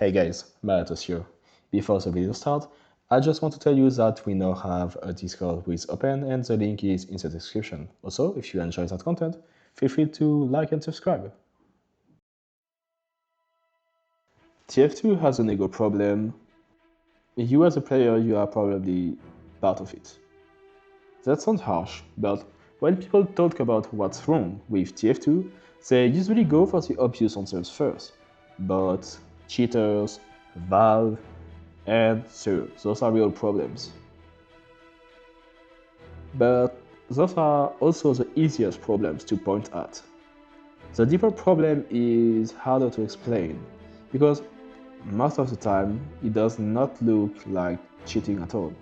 Hey guys, malatos here. Before the video starts, I just want to tell you that we now have a Discord which is open and the link is in the description. Also, if you enjoy that content, feel free to like and subscribe. TF2 has an ego problem. You as a player, you are probably part of it. That sounds harsh, but when people talk about what's wrong with TF2, they usually go for the obvious answers first. But cheaters, Valve, and sure, those are real problems. But those are also the easiest problems to point at. The deeper problem is harder to explain, because most of the time it does not look like cheating at all.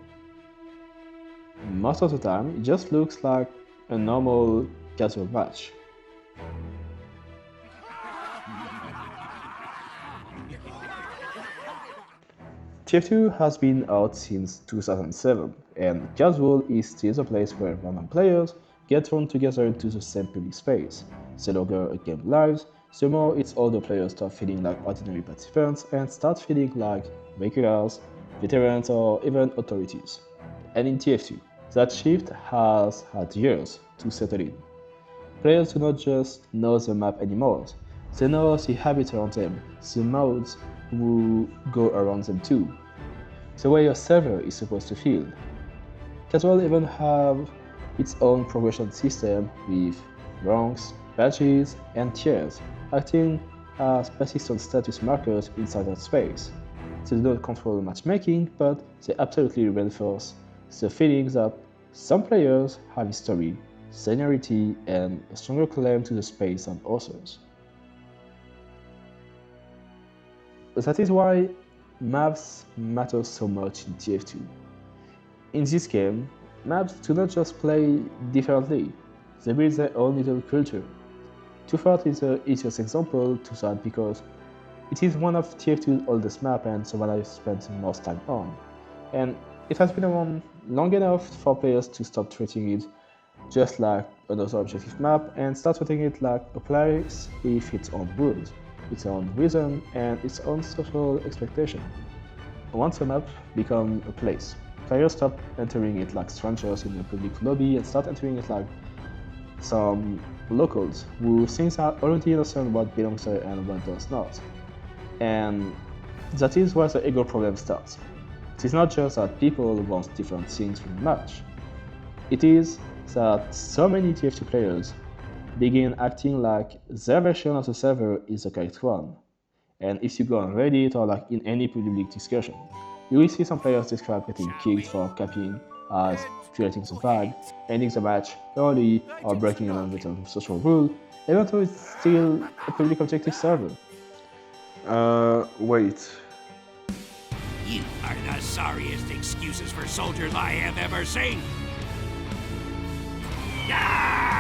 Most of the time it just looks like a normal casual match. TF2 has been out since 2007, and casual is still the place where random players get thrown together into the same public space. The longer a game lives, the more its older players start feeling like ordinary participants and start feeling like regulars, veterans, or even authorities. And in TF2, that shift has had years to settle in. Players do not just know the map anymore, they know the habits around them, the modes who go around them too, the way your server is supposed to feel. Casual even have its own progression system with ranks, badges, and tiers, acting as persistent status markers inside that space. They do not control matchmaking, but they absolutely reinforce the feeling that some players have history, seniority, and a stronger claim to the space than others. That is why maps matter so much in TF2. In this game, maps do not just play differently, they build their own little culture. 2 is the easiest example to that because it is one of TF2's oldest maps and the one I've spent the most time on. And it has been around long enough for players to stop treating it just like another objective map and start treating it like a place with its own rules, its own rhythm, and its own social expectation. Once a map becomes a place, players stop entering it like strangers in a public lobby and start entering it like some locals who think they already understand what belongs there and what does not. And that is where the ego problem starts. It is not just that people want different things from a match. It is that so many TF2 players begin acting like their version of the server is the correct one. And if you go on Reddit or like in any public discussion, you will see some players describe getting kicked for capping as creating the vibe, ending the match early, or breaking an unwritten social rule, even though it's still a public objective server. Wait. You are the sorriest excuses for soldiers I have ever seen. Ah!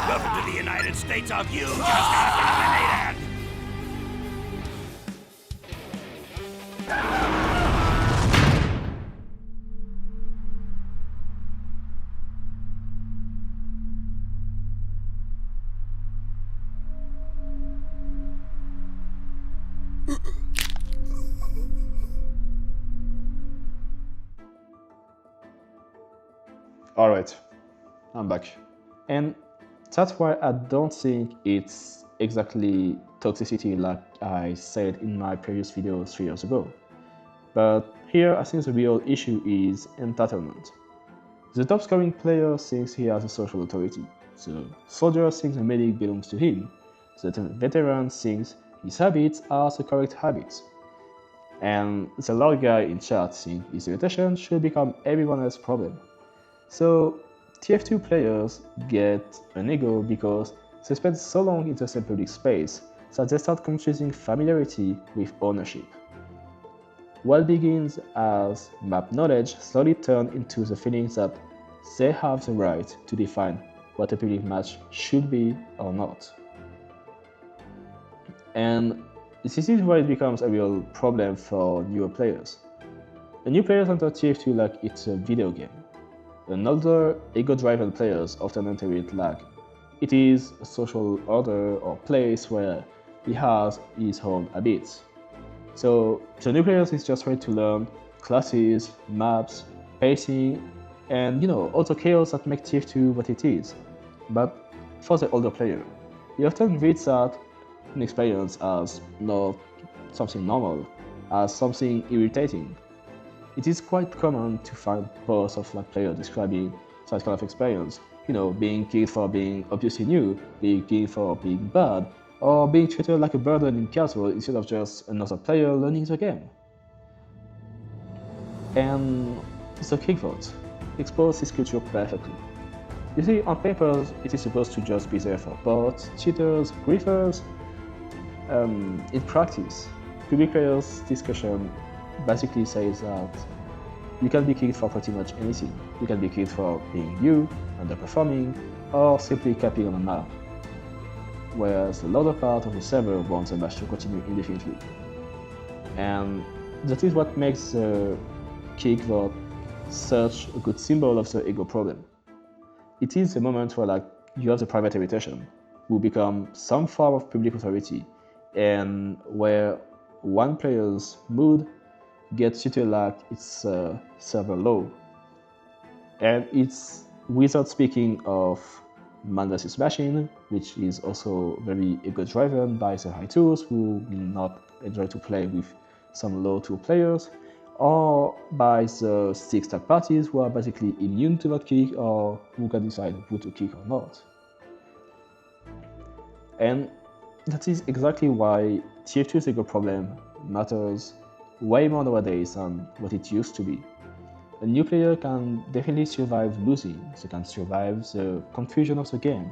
Welcome to the United States of you just got dominated! Alright, I'm back. And that's why I don't think it's exactly toxicity like I said in my previous video 3 years ago. But here I think the real issue is entitlement. The top scoring player thinks he has a social authority. The soldier thinks the medic belongs to him. The veteran thinks his habits are the correct habits. And the loud guy in chat thinks his reputation should become everyone else's problem. So TF2 players get an ego because they spend so long in the same public space that they start confusing familiarity with ownership. What begins as map knowledge slowly turns into the feeling that they have the right to define what a public match should be or not. And this is where it becomes a real problem for newer players. The new players enter TF2 like it's a video game. And older, ego-driven players often enter it like it is a social order or place where he has his own habits. So the new players is just trying to learn classes, maps, pacing, and all the chaos that makes TF2 what it is. But for the older player, he often reads that an experience as not something normal, as something irritating. It is quite common to find posts of players describing such kind of experience, being kicked for being obviously new, being kicked for being bad, or being treated like a burden in casual instead of just another player learning the game. And the kick vote exposes this culture perfectly. You see, on paper, it is supposed to just be there for bots, cheaters, griefers. In practice, public players discussion basically says that you can be kicked for pretty much anything. You can be kicked for being new, underperforming, or simply capping on a map. Whereas the latter part of the server wants the match to continue indefinitely. And that is what makes the kick vote such a good symbol of the ego problem. It is the moment where you have the private irritation, who become some form of public authority, and where one player's mood gets treated like it's server law. And it's without speaking of man versus machine, which is also very ego-driven by the high tools who will not enjoy to play with some low-tool players, or by the 6 third parties who are basically immune to that kick or who can decide who to kick or not. And that is exactly why TF2's ego problem matters way more nowadays than what it used to be. A new player can definitely survive losing, they can survive the confusion of the game,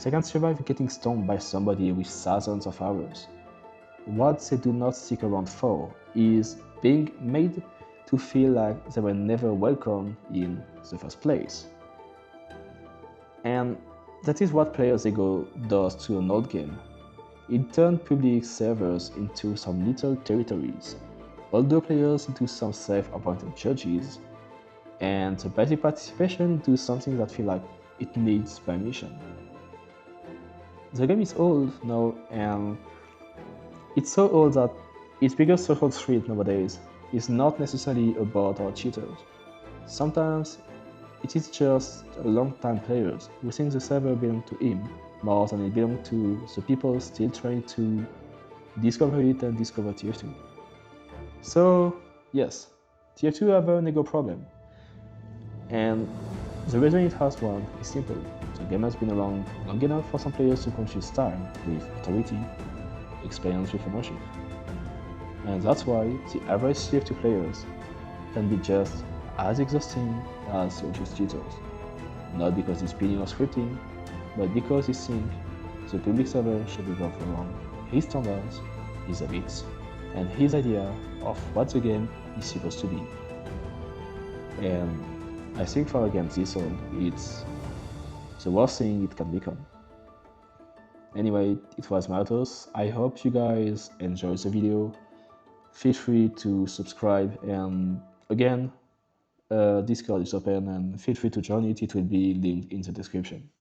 they can survive getting stoned by somebody with thousands of hours. What they do not stick around for is being made to feel like they were never welcome in the first place. And that is what Players Ego does to an old game. It turned public servers into some little territories, older players into some self-appointed judges, and the basic participation into something that feels like it needs permission. The game is old now, and it's so old that its biggest social threat nowadays is not necessarily a bot or cheaters. Sometimes it is just a long-time players who think the server belongs to him more than it belongs to the people still trying to discover it and discover TF2. So yes, TF2 have an ego problem. And the reason it has one is simple. The game has been around long enough for some players to confuse time with authority, experience with ownership. And that's why the average TF2 players can be just as exhausting as the just cheaters. Not because he's speeding or scripting, but because he thinks the public server should revolve around his standards, his habits, and his idea of what the game is supposed to be. And I think for a game this old, it's the worst thing it can become. Anyway, it was malatos. I hope you guys enjoyed the video. Feel free to subscribe, and again, Discord is open and feel free to join it. It will be linked in the description.